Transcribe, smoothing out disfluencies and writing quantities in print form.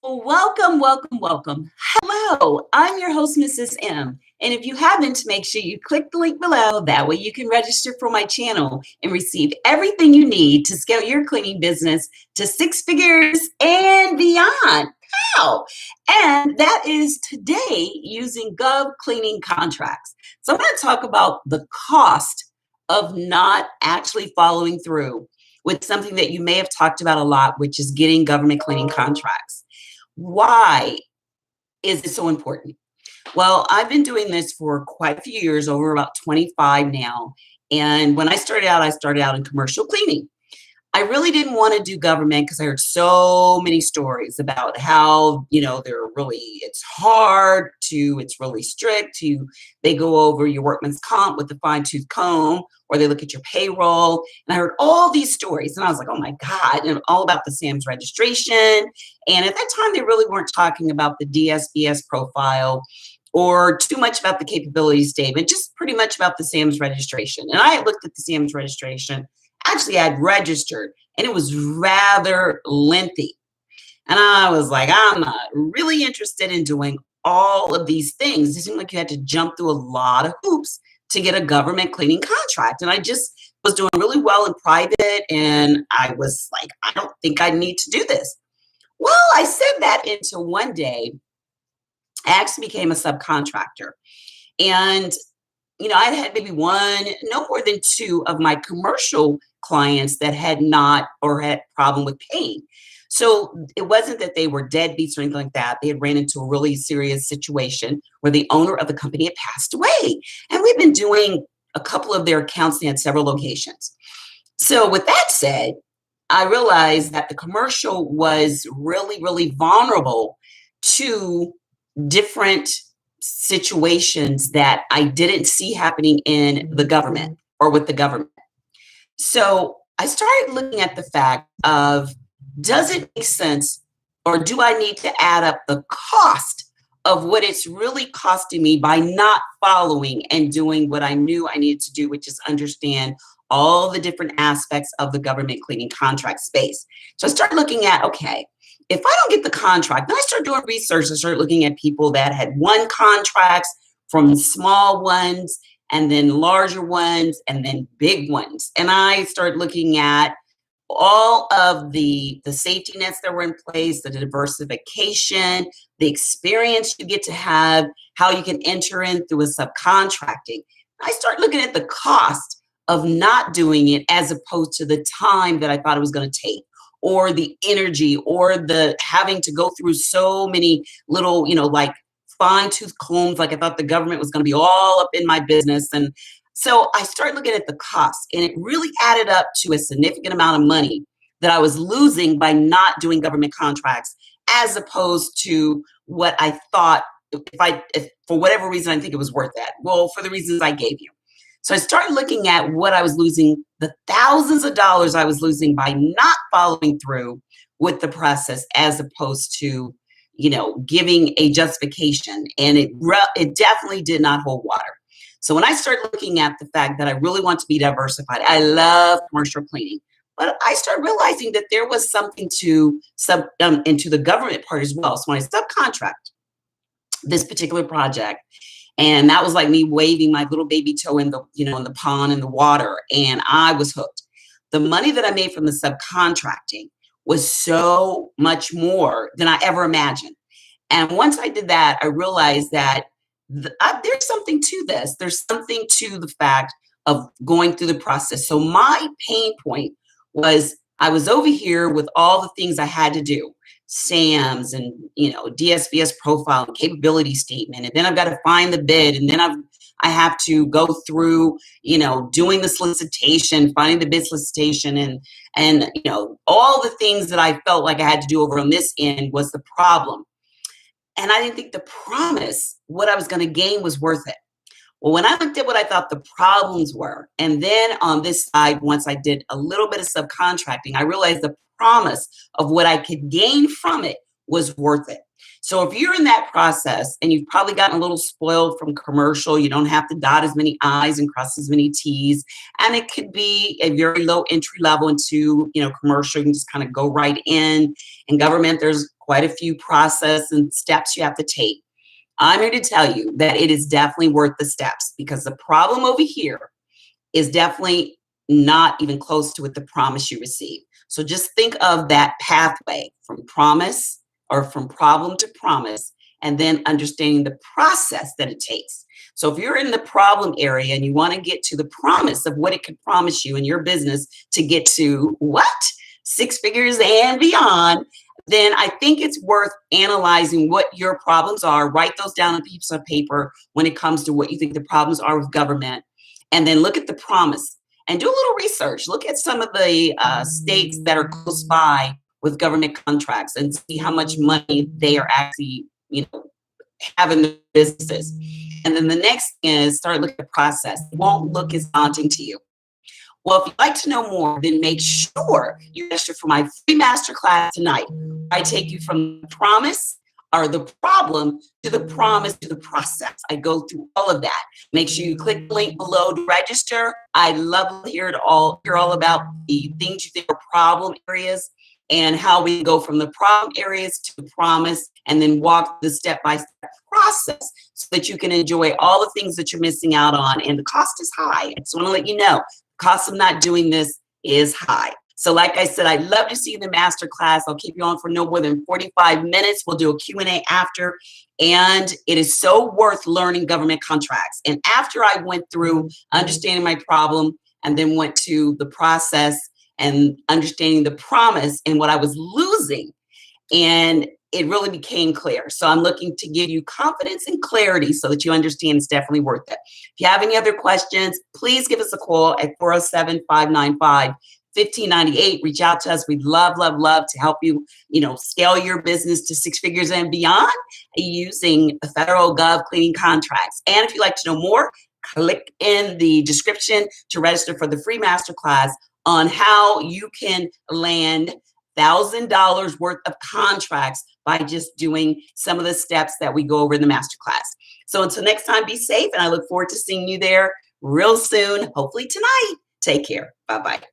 Welcome, welcome, welcome. Hello, I'm your host, Mrs. M. And if you haven't, make sure you click the link below. That way you can register for my channel and receive everything you need to scale your cleaning business to six figures and beyond. How? And that is today using GovCleaning contracts. So I'm going to talk about the cost of not actually following through with something that you may have talked about a lot, which is getting government cleaning contracts. Why is it so important? Well, I've been doing this for quite a few years, over about 25 now. And when I started out in commercial cleaning. I really didn't want to do government because I heard so many stories about how, it's hard to, it's really strict to, they go over your workman's comp with the fine tooth comb, or they look at your payroll. And I heard all these stories and I was like, oh my God, and all about the SAM's registration. And at that time, they really weren't talking about the DSBS profile or too much about the capability statement, just pretty much about the SAM's registration. And I looked at the SAM's registration. Actually, I'd registered and it was rather lengthy. And I was like, I'm not really interested in doing all of these things. It seemed like you had to jump through a lot of hoops to get a government cleaning contract. And I just was doing really well in private. And I was like, I don't think I need to do this. Well, I said that into one day, I actually became a subcontractor. And I had maybe one, no more than two of my commercial clients that had not or had problem with paying. So it wasn't that they were deadbeats or anything like that. They had ran into a really serious situation where the owner of the company had passed away. And we've been doing a couple of their accounts. They had several locations. So with that said, I realized that the commercial was really, really vulnerable to different situations that I didn't see happening in the government or with the government. So I started looking at the fact of, does it make sense, or do I need to add up the cost of what it's really costing me by not following and doing what I knew I needed to do, which is understand all the different aspects of the government cleaning contract space. So I started looking at, okay, if I don't get the contract, then I started doing research and started looking at people that had won contracts, from small ones and then larger ones and then big ones. And I started looking at all of the safety nets that were in place, the diversification, the experience you get to have, how you can enter in through a subcontracting. I started looking at the cost of not doing it as opposed to the time that I thought it was going to take, or the energy, or the having to go through so many little, like fine tooth combs. Like I thought the government was going to be all up in my business. And so I started looking at the cost, and it really added up to a significant amount of money that I was losing by not doing government contracts, as opposed to what I thought, if for whatever reason, I think it was worth that. Well, for the reasons I gave you. So I started looking at what I was losing, the thousands of dollars I was losing by not following through with the process, as opposed to, giving a justification. And it definitely did not hold water. So when I started looking at the fact that I really want to be diversified, I love commercial cleaning, but I started realizing that there was something to into the government part as well. So when I subcontract this particular project, and that was like me waving my little baby toe in the, in the pond, in the water, and I was hooked. The money that I made from the subcontracting was so much more than I ever imagined. And once I did that, I realized that there's something to this. There's something to the fact of going through the process. So my pain point was, I was over here with all the things I had to do. SAMs and, DSBS profile and capability statement. And then I've got to find the bid. And then I have to go through, doing the solicitation, finding the bid solicitation, and all the things that I felt like I had to do over on this end was the problem. And I didn't think the promise, what I was going to gain, was worth it. Well, when I looked at what I thought the problems were, and then on this side, once I did a little bit of subcontracting, I realized the promise of what I could gain from it was worth it. So if you're in that process and you've probably gotten a little spoiled from commercial, you don't have to dot as many I's and cross as many T's. And it could be a very low entry level into, commercial. You can just kind of go right in. In government, there's quite a few process and steps you have to take. I'm here to tell you that it is definitely worth the steps, because the problem over here is definitely not even close to what the promise you receive. So just think of that pathway from promise or from problem to promise, and then understanding the process that it takes. So if you're in the problem area and you want to get to the promise of what it could promise you in your business to get to what? Six figures and beyond, then I think it's worth analyzing what your problems are. Write those down on pieces of paper when it comes to what you think the problems are with government, and then look at the promise and do a little research. Look at some of the states that are close by with government contracts and see how much money they are actually, having the businesses. And then the next thing is start looking at the process. It won't look as daunting to you. Well, if you'd like to know more, then make sure you register for my free masterclass tonight. I take you from the promise or the problem to the promise to the process. I go through all of that. Make sure you click the link below to register. I love to hear all about the things you think are problem areas and how we go from the problem areas to the promise, and then walk the step-by-step process so that you can enjoy all the things that you're missing out on. And the cost is high. I just want to let you know, the cost of not doing this is high. So like I said, I'd love to see you in the masterclass. I'll keep you on for no more than 45 minutes. We'll do a Q&A after. And it is so worth learning government contracts. And after I went through understanding my problem and then went to the process and understanding the promise and what I was losing, and it really became clear. So I'm looking to give you confidence and clarity so that you understand it's definitely worth it. If you have any other questions, please give us a call at 407-595-1598. Reach out to us. We'd love, love, love to help you, scale your business to six figures and beyond using federal GovClean contracts. And if you'd like to know more, click in the description to register for the free masterclass on how you can land $1,000 worth of contracts by just doing some of the steps that we go over in the masterclass. So until next time, be safe, and I look forward to seeing you there real soon, hopefully tonight. Take care. Bye-bye.